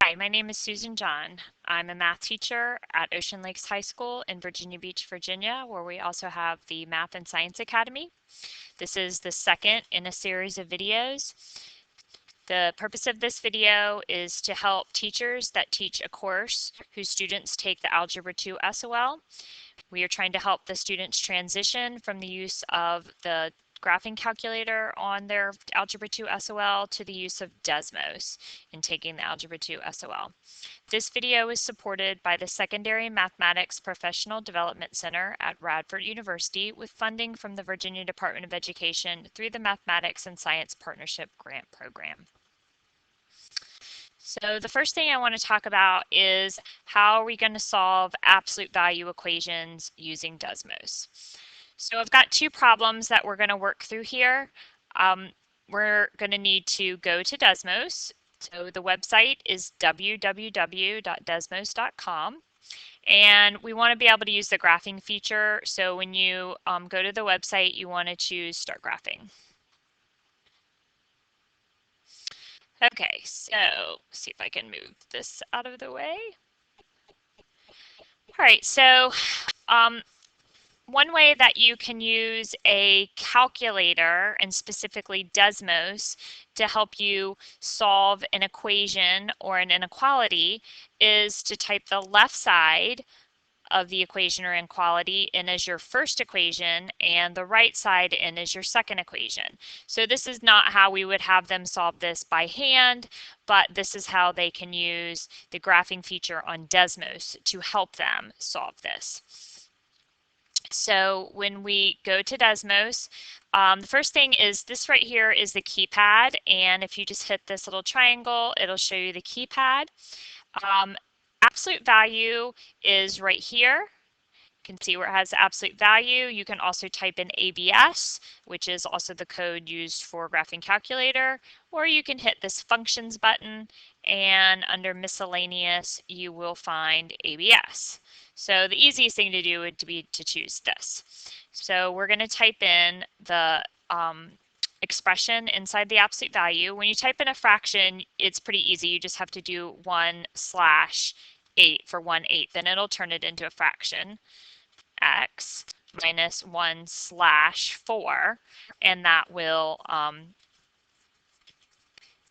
Hi, my name is Susan John. I'm a math teacher at Ocean Lakes High School in Virginia Beach, Virginia, where we also have the Math and Science Academy. This is the second in a series of videos. The purpose of this video is to help teachers that teach a course whose students take the Algebra 2 SOL. We are trying to help the students transition from the use of the graphing calculator on their Algebra 2 SOL to the use of Desmos in taking the Algebra 2 SOL. This video is supported by the Secondary Mathematics Professional Development Center at Radford University with funding from the Virginia Department of Education through the Mathematics and Science Partnership Grant Program. So the first thing I want to talk about is how are we going to solve absolute value equations using Desmos. So I've got two problems that we're going to work through here. We're going to need to go to Desmos. So the website is www.desmos.com. And we want to be able to use the graphing feature. So when you go to the website, you want to choose Start Graphing. Okay, so see if I can move this out of the way. All right, so one way that you can use a calculator, and specifically Desmos, to help you solve an equation or an inequality is to type the left side of the equation or inequality in as your first equation and the right side in as your second equation. So this is not how we would have them solve this by hand, but this is how they can use the graphing feature on Desmos to help them solve this. So when we go to Desmos, the first thing is this right here is the keypad, and if you just hit this little triangle, it'll show you the keypad. Absolute value is right here. You can see where it has absolute value. You can also type in ABS, which is also the code used for graphing calculator, or you can hit this functions button, and under miscellaneous, you will find ABS. So the easiest thing to do would be to choose this. So we're going to type in the expression inside the absolute value. When you type in a fraction, it's pretty easy. You just have to do 1/8 for 1/8, then it'll turn it into a fraction. X minus 1/4, and that will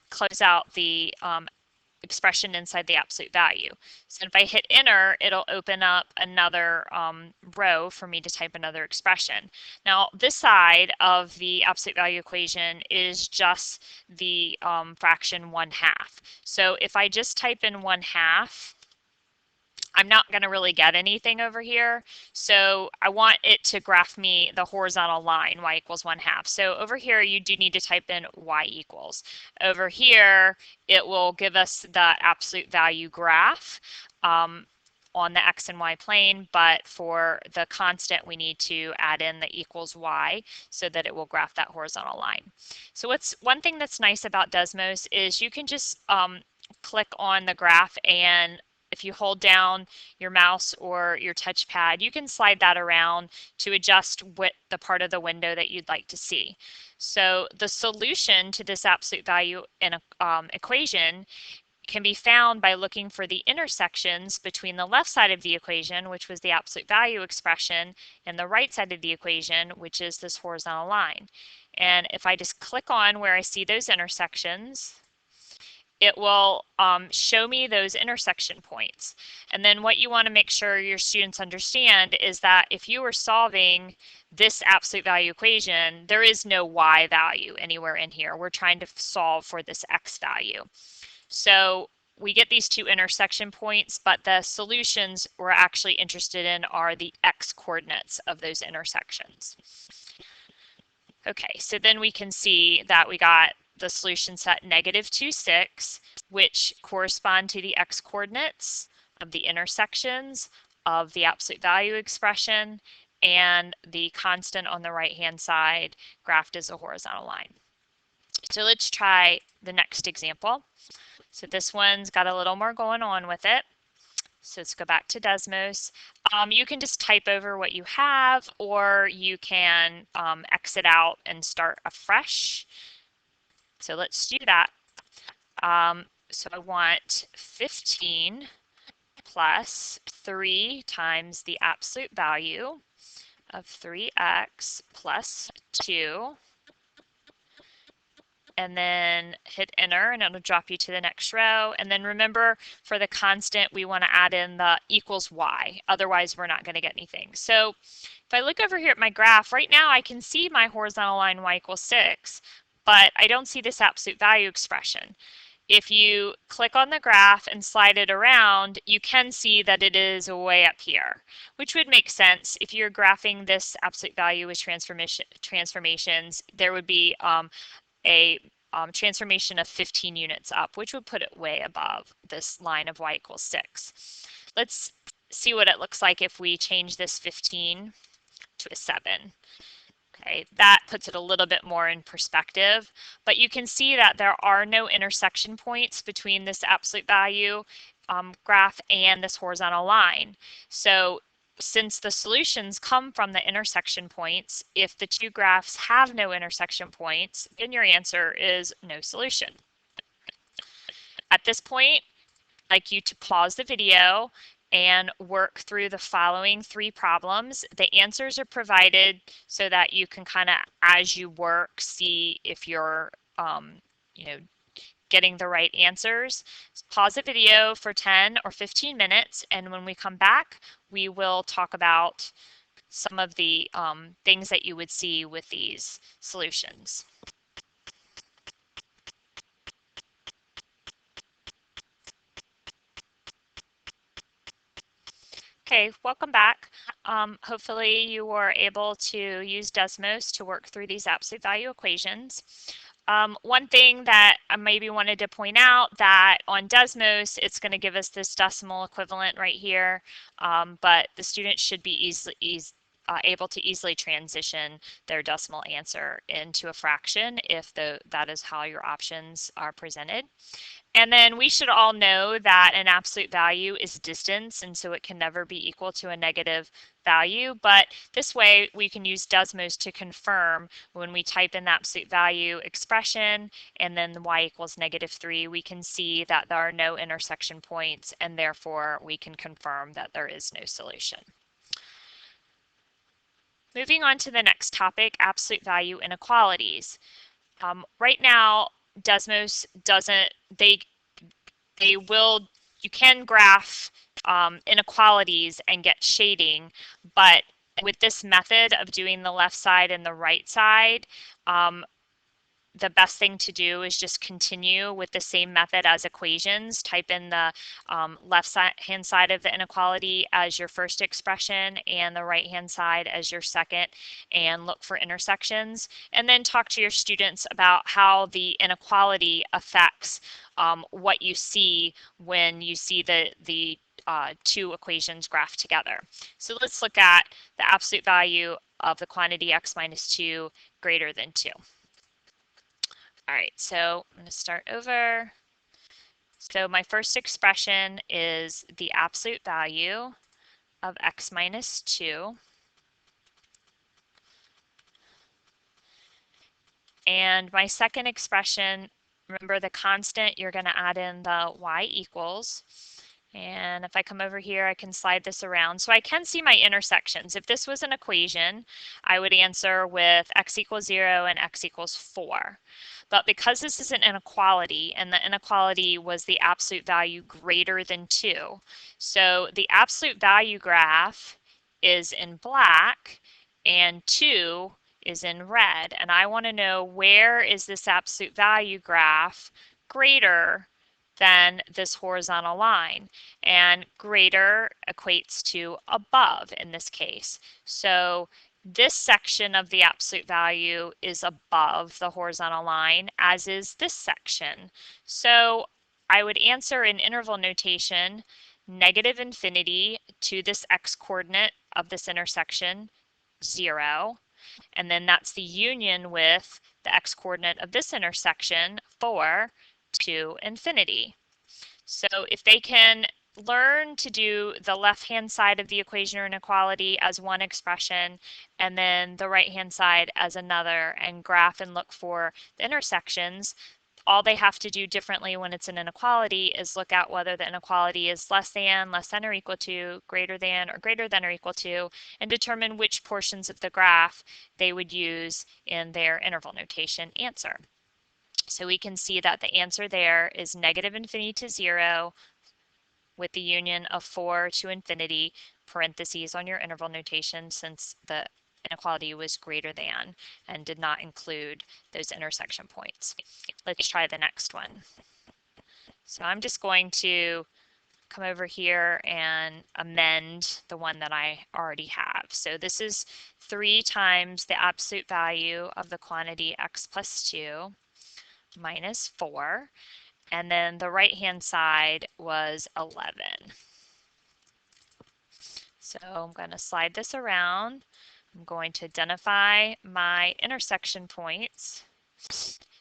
close out the expression inside the absolute value. So if I hit enter, it'll open up another row for me to type another expression. Now this side of the absolute value equation is just the fraction 1/2. So if I just type in 1/2, I'm not going to really get anything over here. So I want it to graph me the horizontal line, y equals 1/2. So over here, you do need to type in y equals. Over here, it will give us the absolute value graph on the x and y plane, but for the constant, we need to add in the equals y so that it will graph that horizontal line. So one thing that's nice about Desmos is you can just click on the graph, and if you hold down your mouse or your touchpad, you can slide that around to adjust what the part of the window that you'd like to see. So the solution to this absolute value in equation can be found by looking for the intersections between the left side of the equation, which was the absolute value expression, and the right side of the equation, which is this horizontal line. And if I just click on where I see those intersections, it will show me those intersection points. And then what you want to make sure your students understand is that if you are solving this absolute value equation, there is no y value anywhere in here. We're trying to solve for this x value. So we get these two intersection points, but the solutions we're actually interested in are the x coordinates of those intersections. Okay, so then we can see that we got the solution set -2, 6, which correspond to the x coordinates of the intersections of the absolute value expression, and the constant on the right hand side graphed as a horizontal line. So let's try the next example. So this one's got a little more going on with it. So let's go back to Desmos. You can just type over what you have, or you can exit out and start afresh. So let's do that. So I want 15 plus 3 times the absolute value of 3x plus 2, and then hit enter and it'll drop you to the next row. And then remember, for the constant, we want to add in the equals y, otherwise we're not going to get anything. So if I look over here at my graph, right now I can see my horizontal line y equals 6, but I don't see this absolute value expression. If you click on the graph and slide it around, you can see that it is way up here, which would make sense. If you're graphing this absolute value with transformations, there would be a transformation of 15 units up, which would put it way above this line of y equals 6. Let's see what it looks like if we change this 15 to a 7. Okay, that puts it a little bit more in perspective, but you can see that there are no intersection points between this absolute value graph and this horizontal line. So since the solutions come from the intersection points, if the two graphs have no intersection points, then your answer is no solution. At this point, I'd like you to pause the video and work through the following 3 problems. The answers are provided so that you can kind of, as you work, see if you're, you know, getting the right answers. Pause the video for 10 or 15 minutes, and when we come back, we will talk about some of the things that you would see with these solutions. Okay, welcome back. Hopefully you were able to use Desmos to work through these absolute value equations. One thing that I maybe wanted to point out, that on Desmos, it's going to give us this decimal equivalent right here, but the student should be able to easily transition their decimal answer into a fraction if that is how your options are presented. And then we should all know that an absolute value is distance, and so it can never be equal to a negative value. But this way, we can use Desmos to confirm when we type in the absolute value expression and then the y equals -3, we can see that there are no intersection points, and therefore we can confirm that there is no solution. Moving on to the next topic, absolute value inequalities. Right now, Desmos doesn't, you can graph inequalities and get shading, but with this method of doing the left side and the right side, the best thing to do is just continue with the same method as equations. Type in the left hand side of the inequality as your first expression and the right hand side as your second, and look for intersections. And then talk to your students about how the inequality affects what you see when you see the two equations graphed together. So let's look at the absolute value of the quantity x minus 2 greater than 2. All right, so I'm going to start over. So my first expression is the absolute value of x minus 2. And my second expression, remember the constant, you're going to add in the y equals. And if I come over here, I can slide this around. So I can see my intersections. If this was an equation, I would answer with x equals 0 and x equals 4. But because this is an inequality, and the inequality was the absolute value greater than 2, so the absolute value graph is in black and 2 is in red. And I want to know, where is this absolute value graph greater than this horizontal line? And greater equates to above in this case. So this section of the absolute value is above the horizontal line, as is this section. So I would answer in interval notation -infinity to this x coordinate of this intersection, 0. And then that's the union with the x coordinate of this intersection, 4, to infinity. So if they can learn to do the left-hand side of the equation or inequality as one expression, and then the right-hand side as another, and graph and look for the intersections, all they have to do differently when it's an inequality is look at whether the inequality is less than or equal to, greater than or equal to, and determine which portions of the graph they would use in their interval notation answer. So we can see that the answer there is negative infinity to 0 with the union of 4 to infinity, parentheses on your interval notation, since the inequality was greater than and did not include those intersection points. Let's try the next one. So I'm just going to come over here and amend the one that I already have. So this is 3 times the absolute value of the quantity x plus 2 minus 4. And then the right-hand side was 11. So I'm going to slide this around. I'm going to identify my intersection points.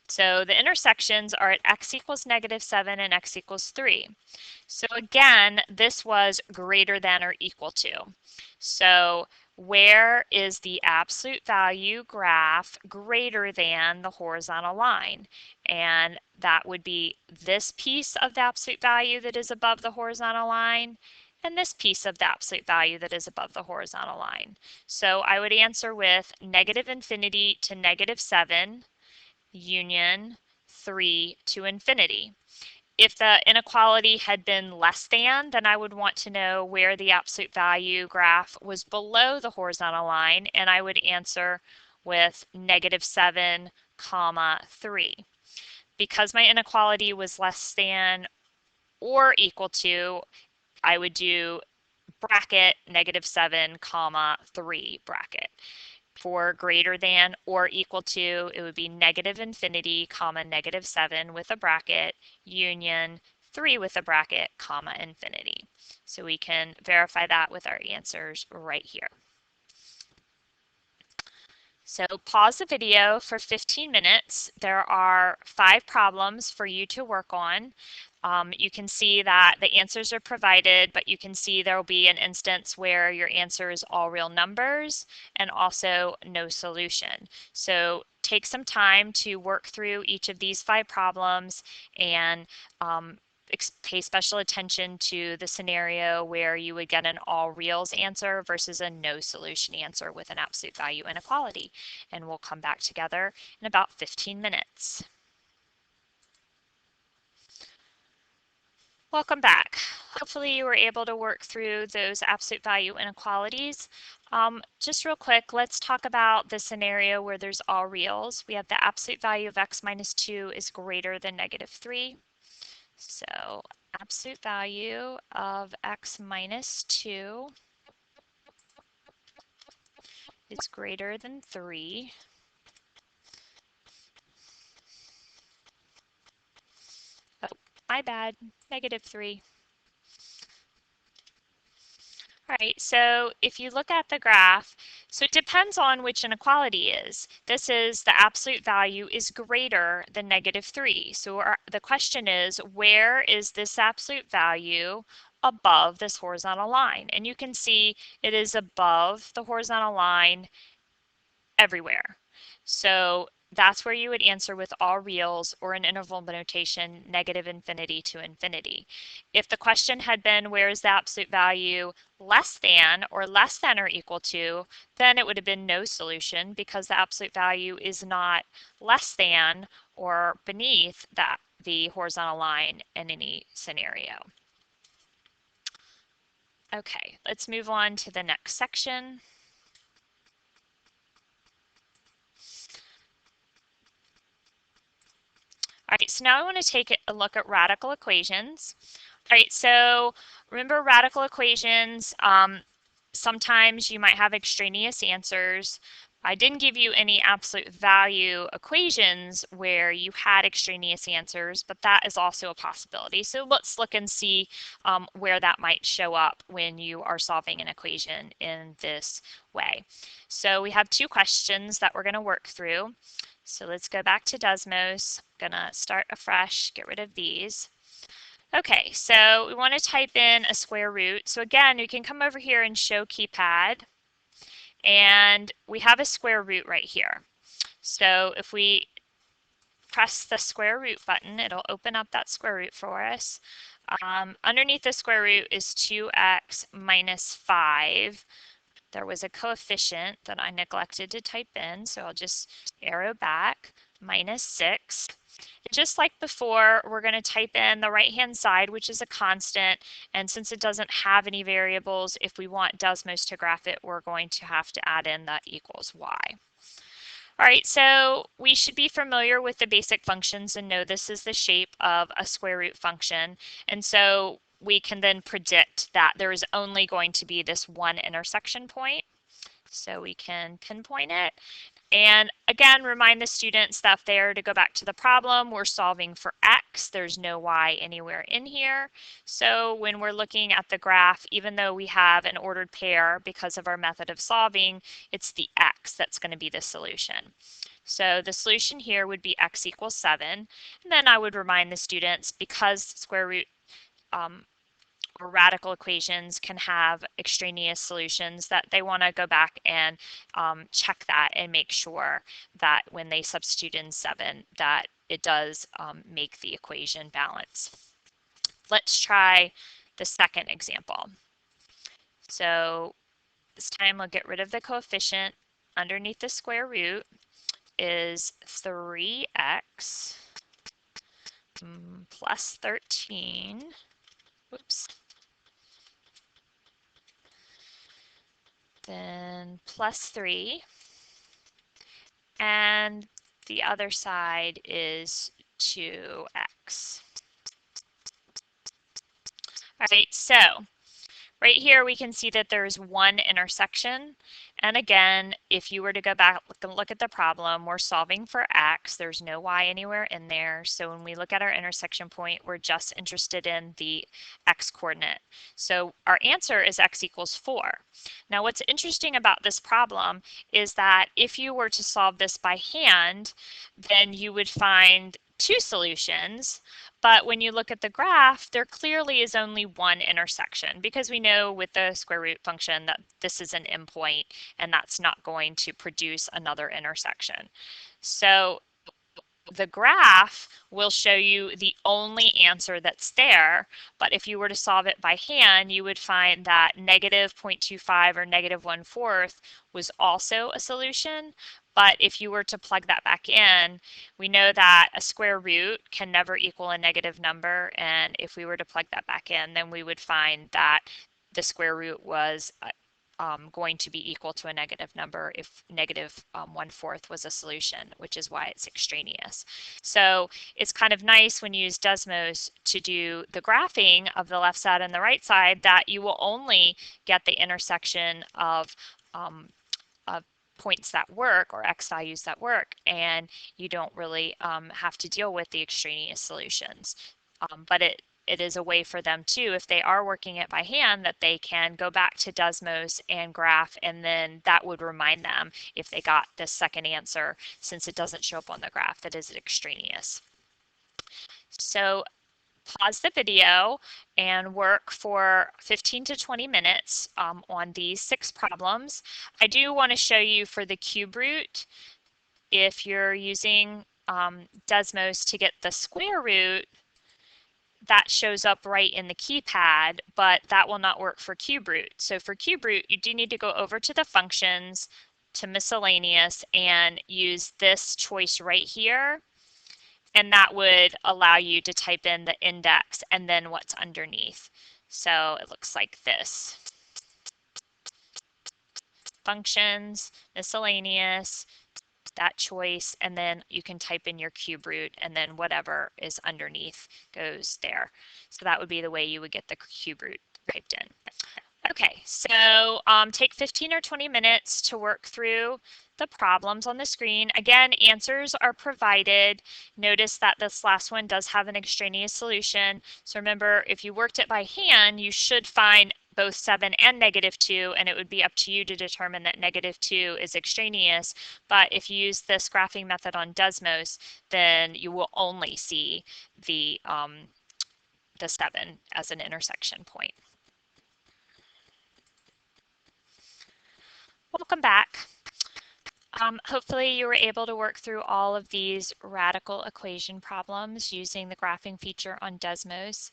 So the intersections are at x equals -7 and x equals 3. So again, this was greater than or equal to. So where is the absolute value graph greater than the horizontal line? And that would be this piece of the absolute value that is above the horizontal line and this piece of the absolute value that is above the horizontal line. So I would answer with negative infinity to -7 union 3 to infinity. If the inequality had been less than, then I would want to know where the absolute value graph was below the horizontal line, and I would answer with -7, 3. Because my inequality was less than or equal to, I would do bracket -7, 3 bracket. For greater than or equal to, it would be negative infinity, -7 with a bracket, union 3 with a bracket, infinity. So we can verify that with our answers right here. So pause the video for 15 minutes. There are 5 problems for you to work on. You can see that the answers are provided, but you can see there will be an instance where your answer is all real numbers and also no solution. So take some time to work through each of these 5 problems and pay special attention to the scenario where you would get an all reals answer versus a no solution answer with an absolute value inequality. And we'll come back together in about 15 minutes. Welcome back. Hopefully you were able to work through those absolute value inequalities. Just real quick, let's talk about the scenario where there's all reals. We have the absolute value of x minus 2 is greater than -3. So absolute value of x minus 2 is greater than 3. Oh, my bad, -3. All right, so if you look at the graph, so it depends on which inequality is. This is the absolute value is greater than -3. So the question is, where is this absolute value above this horizontal line? And you can see it is above the horizontal line everywhere. So that's where you would answer with all reals or an interval notation, negative infinity to infinity. If the question had been where is the absolute value less than or equal to, then it would have been no solution because the absolute value is not less than or beneath the horizontal line in any scenario. Okay, let's move on to the next section. All right, so now I want to take a look at radical equations. All right, so remember radical equations, sometimes you might have extraneous answers. I didn't give you any absolute value equations where you had extraneous answers, but that is also a possibility. So let's look and see where that might show up when you are solving an equation in this way. So we have 2 questions that we're going to work through. So let's go back to Desmos. I'm gonna start afresh, get rid of these. Okay, so we want to type in a square root. So again, we can come over here and show keypad, and we have a square root right here. So if we press the square root button. It'll open up that square root for us. Underneath the square root is 2x minus 5. There was a coefficient that I neglected to type in, so I'll just arrow back, minus 6. Just like before, we're going to type in the right-hand side, which is a constant, and since it doesn't have any variables, if we want Desmos to graph it, we're going to have to add in that equals y. All right, so we should be familiar with the basic functions and know this is the shape of a square root function, and so we can then predict that there is only going to be this one intersection point. So we can pinpoint it. And again, remind the students that there to go back to the problem, we're solving for x. There's no y anywhere in here. So when we're looking at the graph, even though we have an ordered pair because of our method of solving, it's the x that's going to be the solution. So the solution here would be x equals 7. And then I would remind the students, because square root or radical equations can have extraneous solutions, that they want to go back and check that and make sure that when they substitute in 7 that it does make the equation balance. Let's try the second example. So this time we'll get rid of the coefficient. Underneath the square root is 3x plus 13. Whoops. Then plus 3, and the other side is 2x. All right, so right here we can see that there's one intersection. And again, if you were to go back and look at the problem, we're solving for x. There's no y anywhere in there. So when we look at our intersection point, we're just interested in the x coordinate. So our answer is x equals 4. Now what's interesting about this problem is that if you were to solve this by hand, then you would find two solutions. But when you look at the graph, there clearly is only one intersection, because we know with the square root function that this is an endpoint and that's not going to produce another intersection. So the graph will show you the only answer that's there, but if you were to solve it by hand, you would find that negative 0.25 or negative 1/4 was also a solution. But if you were to plug that back in, we know that a square root can never equal a negative number, and if we were to plug that back in, then we would find that the square root was going to be equal to a negative number if negative 1/4 was a solution, which is why it's extraneous. So it's kind of nice when you use Desmos to do the graphing of the left side and the right side, that you will only get the intersection of points that work, or x values that work, and you don't really have to deal with the extraneous solutions. But it is a way for them too, if they are working it by hand, that they can go back to Desmos and graph, and then that would remind them if they got the second answer, since it doesn't show up on the graph, that is extraneous. So pause the video and work for 15 to 20 minutes on these 6 problems. I do want to show you for the cube root, if you're using Desmos to get the square root, that shows up right in the keypad, but that will not work for cube root. So for cube root, you do need to go over to the functions, to miscellaneous, and use this choice right here. And that would allow you to type in the index and then what's underneath. So it looks like this. Functions, miscellaneous, that choice, and then you can type in your cube root, and then whatever is underneath goes there. So that would be the way you would get the cube root typed in. Okay, so take 15 or 20 minutes to work through the problems on the screen. Again, answers are provided. Notice that this last one does have an extraneous solution. So remember, if you worked it by hand, you should find both 7 and negative 2, and it would be up to you to determine that negative 2 is extraneous. But if you use this graphing method on Desmos, then you will only see the 7 as an intersection point. Welcome back. Hopefully you were able to work through all of these radical equation problems using the graphing feature on Desmos.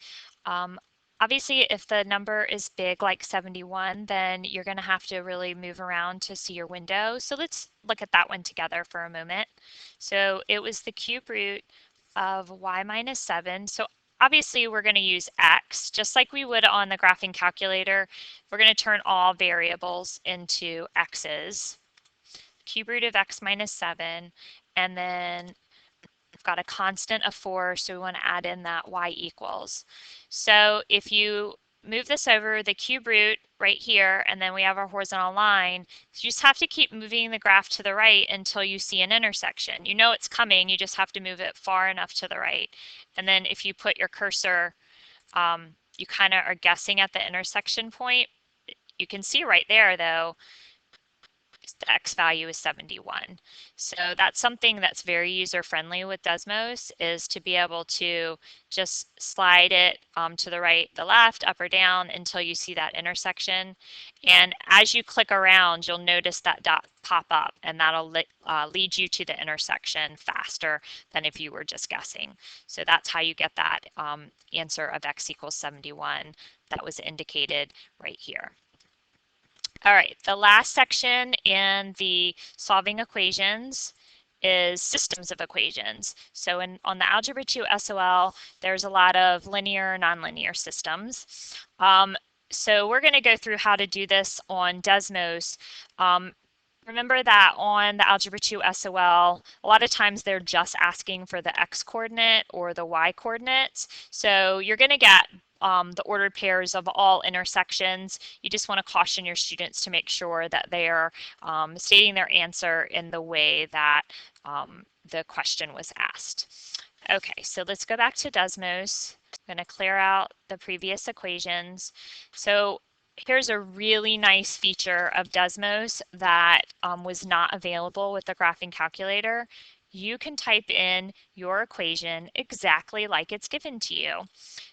Obviously, if the number is big like 71, then you're going to have to really move around to see your window. So let's look at that one together for a moment. So it was the cube root of y minus 7. So obviously we're going to use x, just like we would on the graphing calculator. We're going to turn all variables into x's. Cube root of x minus 7, and then we've got a constant of 4, so we want to add in that y equals. So if you move this over, the cube root right here, and then we have our horizontal line, so you just have to keep moving the graph to the right until you see an intersection. You know it's coming, you just have to move it far enough to the right. And then if you put your cursor, you kind of are guessing at the intersection point. You can see right there, though, the x value is 71. So that's something that's very user friendly with Desmos, is to be able to just slide it to the right, the left, up or down until you see that intersection. And as you click around, you'll notice that dot pop up, and that'll lead you to the intersection faster than if you were just guessing. So that's how you get that answer of x equals 71 that was indicated right here. All right, the last section in the solving equations is systems of equations. So on the Algebra 2 SOL, there's a lot of linear, nonlinear systems. So we're going to go through how to do this on Desmos. Remember that on the Algebra 2 SOL, a lot of times they're just asking for the x coordinate or the y coordinates. So you're going to get the ordered pairs of all intersections. You just want to caution your students to make sure that they are stating their answer in the way that the question was asked. Okay, so let's go back to Desmos. I'm going to clear out the previous equations. So here's a really nice feature of Desmos that was not available with the graphing calculator. You can type in your equation exactly like it's given to you.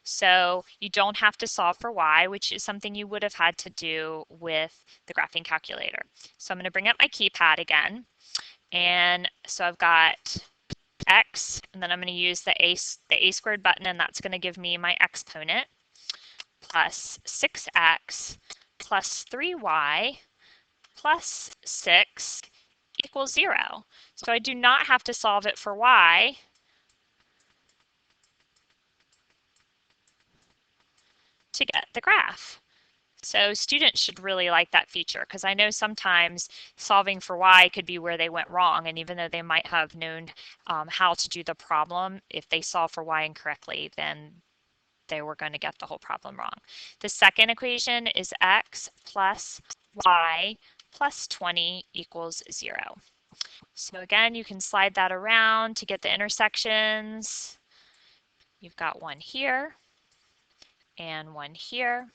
So you don't have to solve for y, which is something you would have had to do with the graphing calculator. So I'm going to bring up my keypad again. And so I've got x, and then I'm going to use the a squared button, and that's going to give me my exponent, plus 6x plus 3y plus 6 equals 0. So I do not have to solve it for y. To get the graph. So students should really like that feature, because I know sometimes solving for y could be where they went wrong, and even though they might have known how to do the problem, if they solve for y incorrectly, then they were going to get the whole problem wrong. The second equation is x plus y plus 20 equals 0. So again, you can slide that around to get the intersections. You've got one here and one here.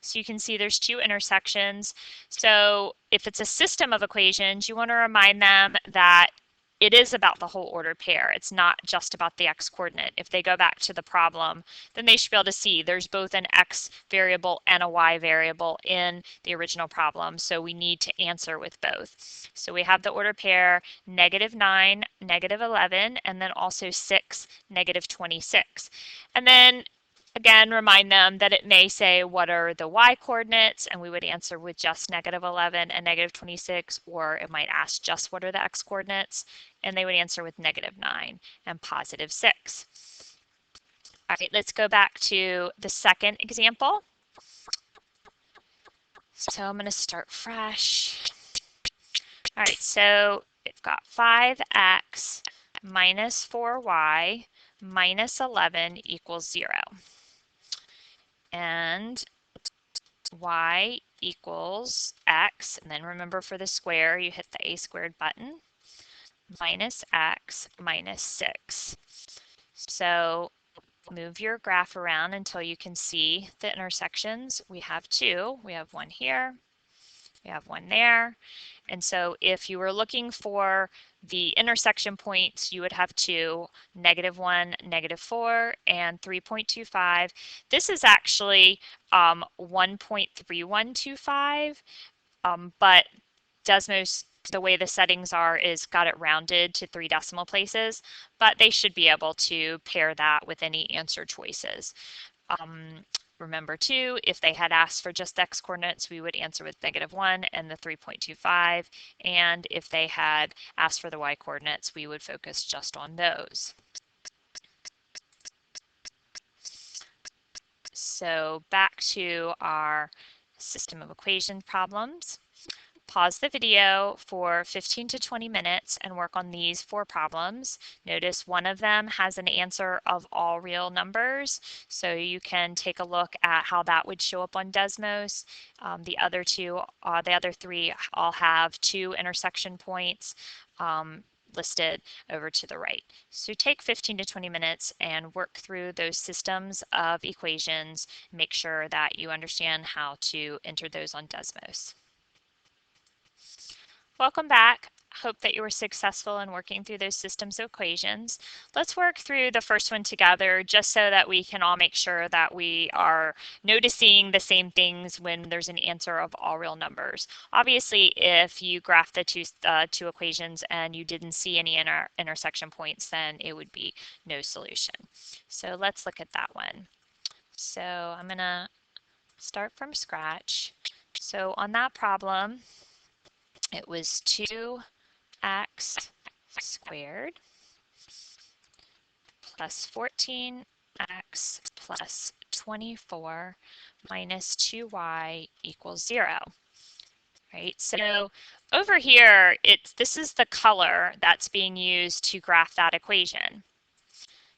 So you can see there's two intersections. So if it's a system of equations, you want to remind them that it is about the whole ordered pair. It's not just about the x coordinate. If they go back to the problem, then they should be able to see there's both an x variable and a y variable in the original problem. So we need to answer with both. So we have the ordered pair -9, -11, and then also 6, -26. And then again, remind them that it may say what are the y coordinates, and we would answer with just -11 and -26, or it might ask just what are the x coordinates, and they would answer with -9 and +6. All right, let's go back to the second example. So I'm going to start fresh. All right, so we've got 5x minus 4y minus 11 equals 0. And y equals x, and then remember for the square, you hit the a squared button, minus x minus 6. So move your graph around until you can see the intersections. We have two. We have one here. We have one there. And so if you were looking for the intersection points, you would have two, -1, -4, and 3.25. This is actually 1.3125, but Desmos the way the settings are is got it rounded to 3 decimal places, but they should be able to pair that with any answer choices. Remember too, if they had asked for just x coordinates, we would answer with -1 and the 3.25. And if they had asked for the y coordinates, we would focus just on those. So back to our system of equation problems. Pause the video for 15 to 20 minutes and work on these 4 problems. Notice one of them has an answer of all real numbers, so you can take a look at how that would show up on Desmos. The other 3 all have 2 intersection points listed over to the right. So take 15 to 20 minutes and work through those systems of equations. Make sure that you understand how to enter those on Desmos. Welcome back. Hope that you were successful in working through those systems of equations. Let's work through the first one together just so that we can all make sure that we are noticing the same things when there's an answer of all real numbers. Obviously, if you graph the two equations and you didn't see any intersection points, then it would be no solution. So let's look at that one. So I'm going to start from scratch. So on that problem, it was 2x squared plus 14x plus 24 minus 2y equals 0. Right, so over here, this is the color that's being used to graph that equation.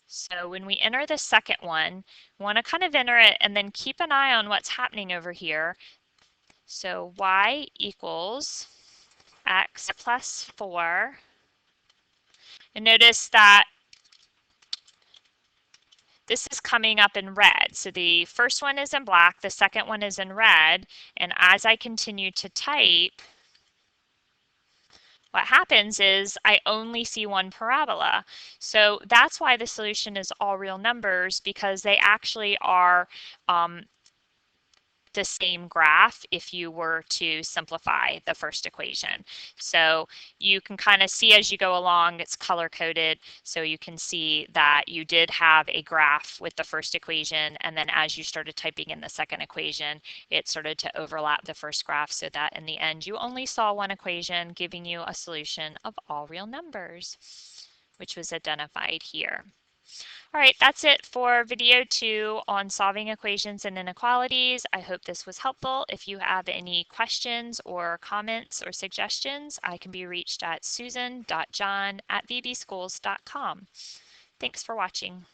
So when we enter the second one, we want to kind of enter it and then keep an eye on what's happening over here. So y equals x plus 4. And notice that this is coming up in red. So the first one is in black, the second one is in red. And as I continue to type, what happens is I only see one parabola. So that's why the solution is all real numbers, because they actually are the same graph if you were to simplify the first equation. So you can kind of see as you go along, it's color coded. So you can see that you did have a graph with the first equation. And then as you started typing in the second equation, it started to overlap the first graph so that in the end, you only saw one equation giving you a solution of all real numbers, which was identified here. All right, that's it for video 2 on solving equations and inequalities. I hope this was helpful. If you have any questions or comments or suggestions, I can be reached at susan.john@vbschools.com. Thanks for watching.